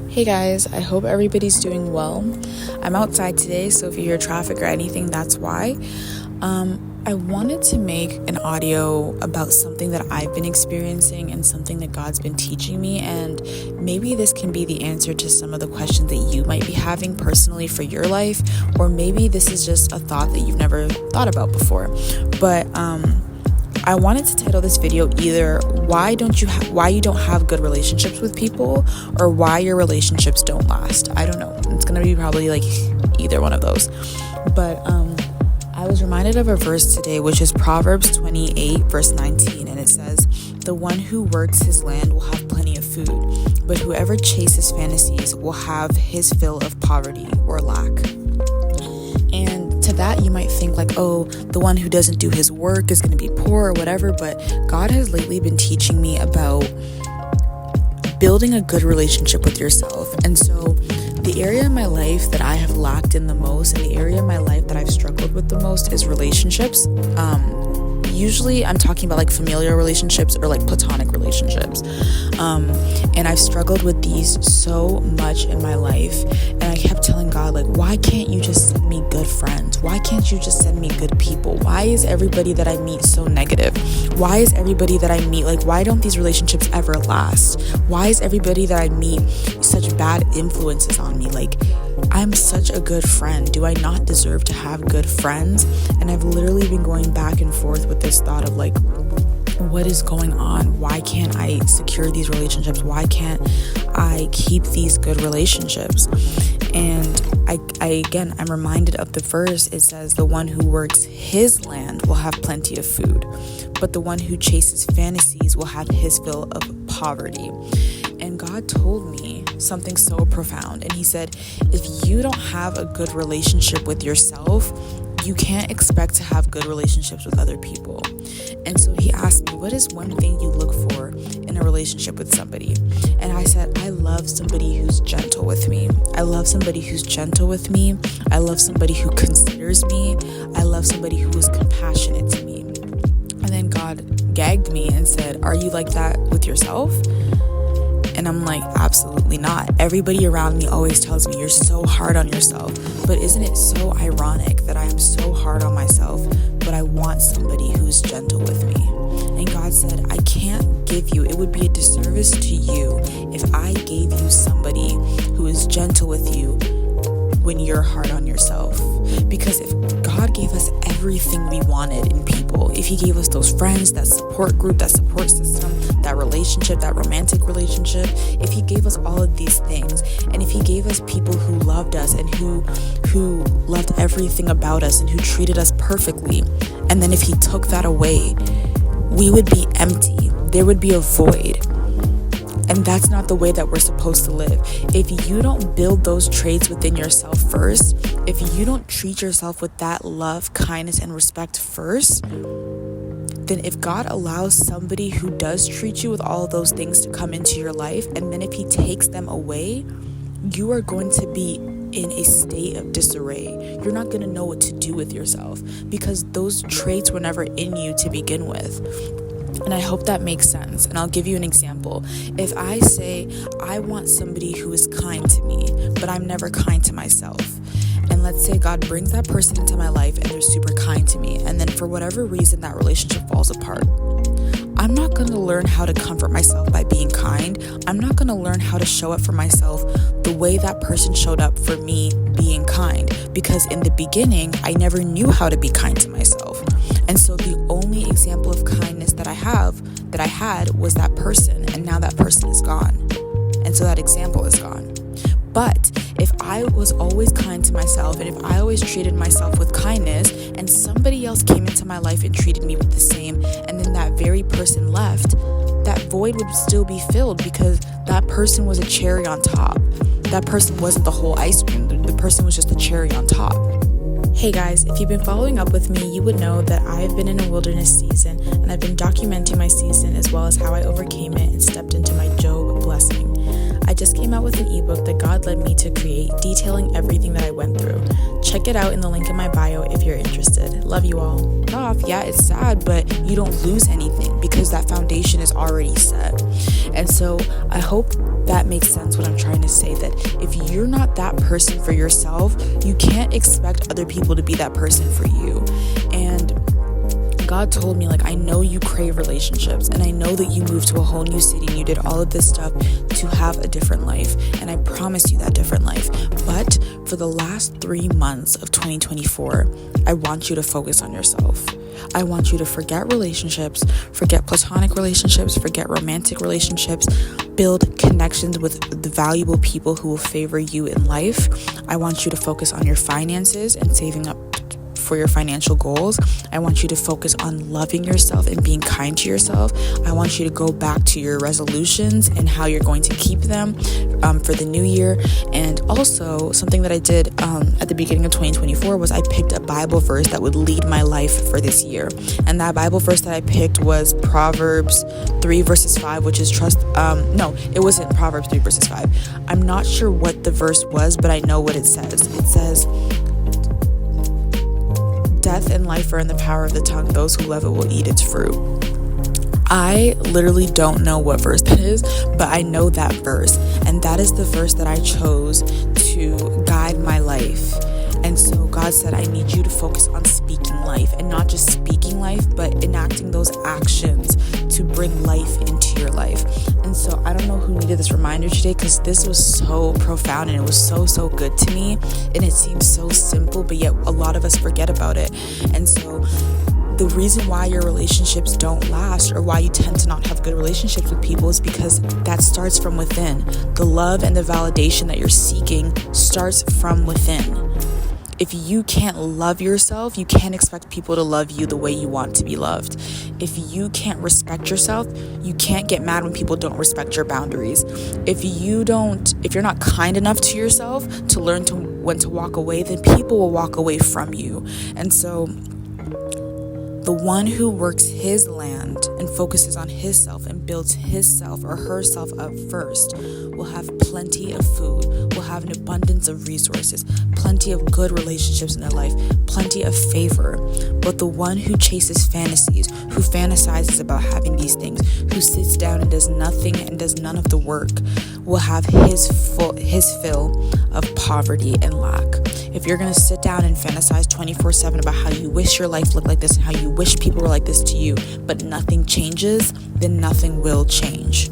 Hey guys, I hope everybody's doing well. I'm outside today, so if you hear traffic or anything, that's why. I wanted to make an audio about something that I've been experiencing and something that God's been teaching me, and maybe this can be the answer to some of the questions that you might be having personally for your life, or maybe this is just a thought that you've never thought about before. But I wanted to title this video either why you don't have good relationships with people, or why your relationships don't last. I don't know. It's gonna be probably like either one of those. But I was reminded of a verse today, which is Proverbs 28 verse 19, and it says, "The one who works his land will have plenty of food, but whoever chases fantasies will have his fill of poverty or lack." And to that you might think like, oh, the one who doesn't do his work is going to be poor or whatever, but God has lately been teaching me about building a good relationship with yourself. And so the area in my life that I have lacked in the most, and the area in my life that I've struggled with the most, is relationships. Usually I'm talking about like familial relationships or like platonic relationships. And I've struggled with these so much in my life. And I kept telling God, like, why can't you just send me good friends? Why can't you just send me good people? Why is everybody that I meet so negative? Why is everybody that I meet, like, why don't these relationships ever last? Why is everybody that I meet such bad influences on me? Like, I'm such a good friend. Do I not deserve to have good friends? And I've literally been going back and forth with this thought of like, what is going on? Why can't I secure these relationships? Why can't I keep these good relationships? And I'm reminded of the verse. It says, "The one who works his land will have plenty of food, but the one who chases fantasies will have his fill of poverty." And God told me something so profound. And he said, if you don't have a good relationship with yourself, you can't expect to have good relationships with other people. And so he asked me, what is one thing you look for in a relationship with somebody? And I said, I love somebody who's gentle with me. I love somebody who's gentle with me. I love somebody who considers me. I love somebody who is compassionate to me. And then God gagged me and said, are you like that with yourself? And I'm like, absolutely not. Everybody around me always tells me you're so hard on yourself. But isn't it so ironic that I am so hard on myself, but I want somebody who's gentle with me? And God said, I can't give you, it would be a disservice to you if I gave you somebody who is gentle with you when you're hard on yourself. Because if God gave us everything we wanted in people, if he gave us those friends, that support group, that support system, that relationship, that romantic relationship, if he gave us all of these things, and if he gave us people who loved us and who loved everything about us and who treated us perfectly, and then if he took that away, we would be empty. There would be a void. And that's not the way that we're supposed to live. If you don't build those traits within yourself first, if you don't treat yourself with that love, kindness, and respect first, then if God allows somebody who does treat you with all of those things to come into your life, and then if he takes them away, you are going to be in a state of disarray. You're not going to know what to do with yourself because those traits were never in you to begin with. And I hope that makes sense. And I'll give you an example. If I say I want somebody who is kind to me, but I'm never kind to myself, and let's say God brings that person into my life and they're super kind to me, and then for whatever reason that relationship falls apart, I'm not going to learn how to comfort myself by being kind. I'm not going to learn how to show up for myself the way that person showed up for me being kind, because in the beginning I never knew how to be kind to myself. And so the only example of kindness that I had was that person, and now that person is gone. And so that example is gone. But if I was always kind to myself, and if I always treated myself with kindness, and somebody else came into my life and treated me with the same, and then that very person left, that void would still be filled because that person was a cherry on top. That person wasn't the whole ice cream. The person was just the cherry on top. Hey guys, if you've been following up with me, you would know that I've been in a wilderness season, and I've been documenting my season as well as how I overcame it and stepped into my Job blessing. I just came out with an ebook that God led me to create, detailing everything that I went through. Check it out in the link in my bio if you're interested. Love you all. Yeah, it's sad, but you don't lose anything because that foundation is already set. And so I hope that makes sense what I'm trying to say, that if you're not that person for yourself, you can't expect other people to be that person for you. And God told me, I know you crave relationships, and I know that you moved to a whole new city and you did all of this stuff to have a different life, and I promised you that different life. But for the last 3 months of 2024, I want you to focus on yourself. I want you to forget relationships, forget platonic relationships, forget romantic relationships, build connections with the valuable people who will favor you in life. I want you to focus on your finances and saving up for your financial goals. I want you to focus on loving yourself and being kind to yourself. I want you to go back to your resolutions and how you're going to keep them for the new year. And also, something that I did at the beginning of 2024 was I picked a Bible verse that would lead my life for this year. And that Bible verse that I picked was Proverbs 3 verses 5, which is it wasn't Proverbs 3 verses 5. I'm not sure what the verse was, but I know what it says. It says, "Death and life are in the power of the tongue. Those who love it will eat its fruit." I literally don't know what verse that is, but I know that verse. And that is the verse that I chose to guide my life. And so God said, I need you to focus on speaking life, and not just speaking life, but enacting those actions to bring life into your life. And so I don't know who needed this reminder today, because this was so profound and it was so good to me. And it seems so simple, but yet a lot of us forget about it. And so the reason why your relationships don't last, or why you tend to not have good relationships with people, is because that starts from within. The love and the validation that you're seeking starts from within. If you can't love yourself, you can't expect people to love you the way you want to be loved. If you can't respect yourself, you can't get mad when people don't respect your boundaries. If you're not kind enough to yourself to learn when to walk away, then people will walk away from you. And so the one who works his land and focuses on himself and builds himself or herself up first will have plenty of food, will have an abundance of resources, plenty of good relationships in their life, plenty of favor. But the one who chases fantasies, who fantasizes about having these things, who sits down and does nothing and does none of the work, will have his fill of poverty and lack. If you're going to sit down and fantasize 24/7 about how you wish your life looked like this and how you wish people were like this to you, but nothing changes, then nothing will change.